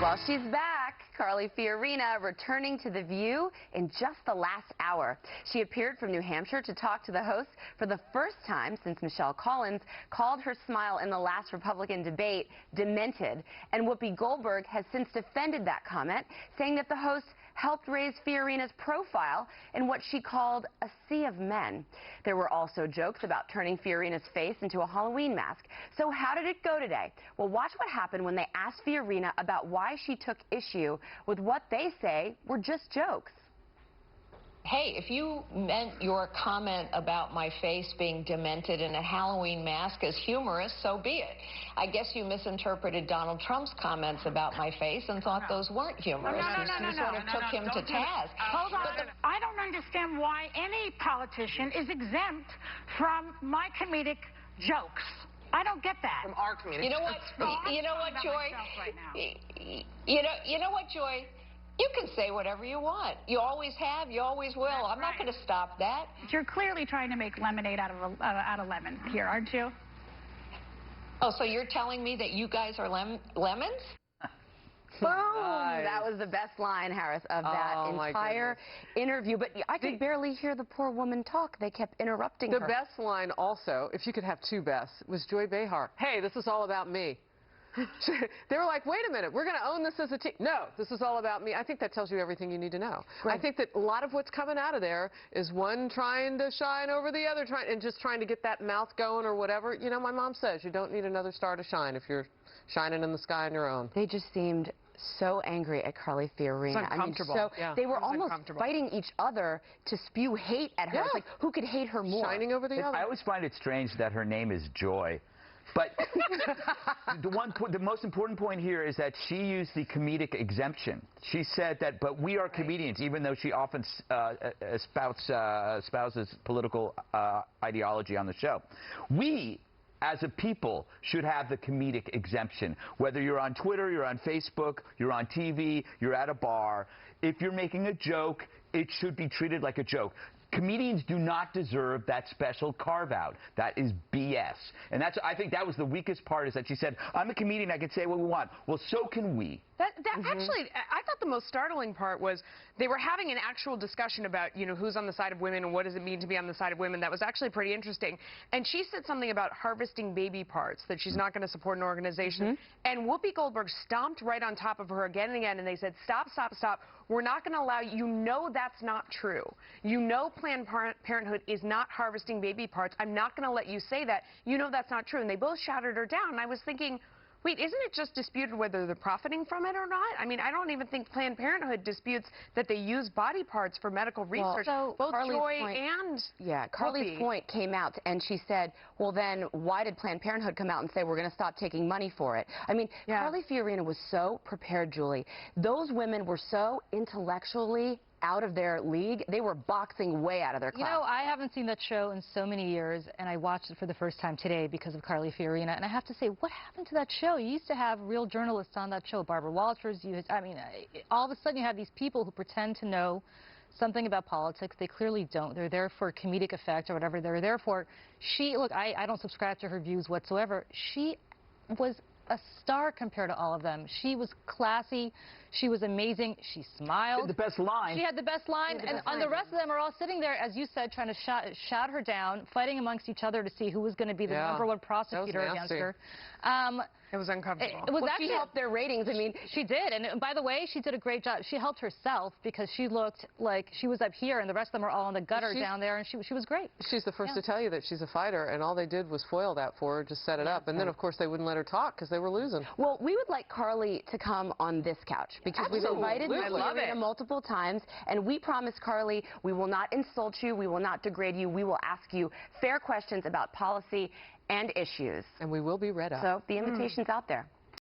Well, she's back. Carly Fiorina returning to The View in just the last hour. She appeared from New Hampshire to talk to the hosts for the first time since Michelle Collins called her smile in the last Republican debate demented. And Whoopi Goldberg has since defended that comment, saying that the host helped raise Fiorina's profile in what she called a sea of men. There were also jokes about turning Fiorina's face into a Halloween mask. So how did it go today? Well, watch what happened when they asked Fiorina about why she took issue with what they say were just jokes. Hey, if you meant your comment about my face being demented in a Halloween mask as humorous, so be it. I guess you misinterpreted Donald Trump's comments about my face and thought those weren't humorous. You sort of took him to task. Hold on. I don't understand why any politician is exempt from my comedic jokes. I don't get that. From our community. You know what? You know what, Joy? You know what, Joy? You can say whatever you want. You always have. You always will. That's I'm not going to stop that. You're clearly trying to make lemonade out of lemon here, aren't you? Oh, so you're telling me that you guys are lemons? Boom! That was the best line, Harris, of that entire interview. But I could barely hear the poor woman talk. They kept interrupting her. The best line also, if you could have two bests, was Joy Behar. Hey, this is all about me. They were like, wait a minute, we're going to own this as a team. No, this is all about me. I think that tells you everything you need to know. Right. I think that a lot of what's coming out of there is one trying to shine over the other, and just trying to get that mouth going or whatever. You know, my mom says you don't need another star to shine if you're shining in the sky on your own. They just seemed so angry at Carly Fiorina. It's uncomfortable. They were almost fighting each other to spew hate at her. Yeah. It's like, who could hate her more? Shining over the other. I always find it strange that her name is Joy. But the most important point here is that she used the comedic exemption. She said that, but we are comedians, even though she often espouses political ideology on the show. We, as a people, should have the comedic exemption. Whether you're on Twitter, you're on Facebook, you're on TV, you're at a bar, if you're making a joke, it should be treated like a joke. Comedians do not deserve that special carve-out. That is BS. And I think that was the weakest part, is that she said, I'm a comedian, I can say what we want. Well, so can we. Actually, I thought the most startling part was they were having an actual discussion about, you know, who's on the side of women and what does it mean to be on the side of women. That was actually pretty interesting. And she said something about harvesting baby parts, that she's not going to support an organization. And Whoopi Goldberg stomped right on top of her again and again, and they said, stop, stop, stop. We're not going to allow you. You know that's not true. You know Planned Parenthood is not harvesting baby parts. I'm not going to let you say that. You know that's not true. And they both shouted her down. And I was thinking, wait, isn't it just disputed whether they're profiting from it or not? I mean, I don't even think Planned Parenthood disputes that they use body parts for medical research. Well, so both Carly's Joy point, and Carly's point came out, and she said, well, then why did Planned Parenthood come out and say we're going to stop taking money for it? I mean, Carly Fiorina was so prepared, Julie. Those women were so intellectually out of their league. They were boxing way out of their class. You know, I haven't seen that show in so many years, and I watched it for the first time today because of Carly Fiorina. And I have to say, what happened to that show? You used to have real journalists on that show, Barbara Walters. All of a sudden you have these people who pretend to know something about politics. They clearly don't. They're there for comedic effect or whatever they're there for. Look, I don't subscribe to her views whatsoever. She was a star compared to all of them. She was classy. She was amazing. She smiled. The best line. She had the best line. And the rest of them are all sitting there, as you said, trying to shout her down, fighting amongst each other to see who was going to be the #1 prosecutor against her. It was uncomfortable. She helped their ratings. I mean, she did. And by the way, she did a great job. She helped herself because she looked like she was up here and the rest of them are all in the gutter down there, and she was great. She's the first to tell you that she's a fighter, and all they did was foil that for her, just set it up. And then, of course, they wouldn't let her talk because they were losing. Well, we would like Carly to come on this couch because we've invited Fiorina multiple times, and we promise, Carly, we will not insult you, we will not degrade you, we will ask you fair questions about policy and issues. And we will be read up. So the invitation's out there.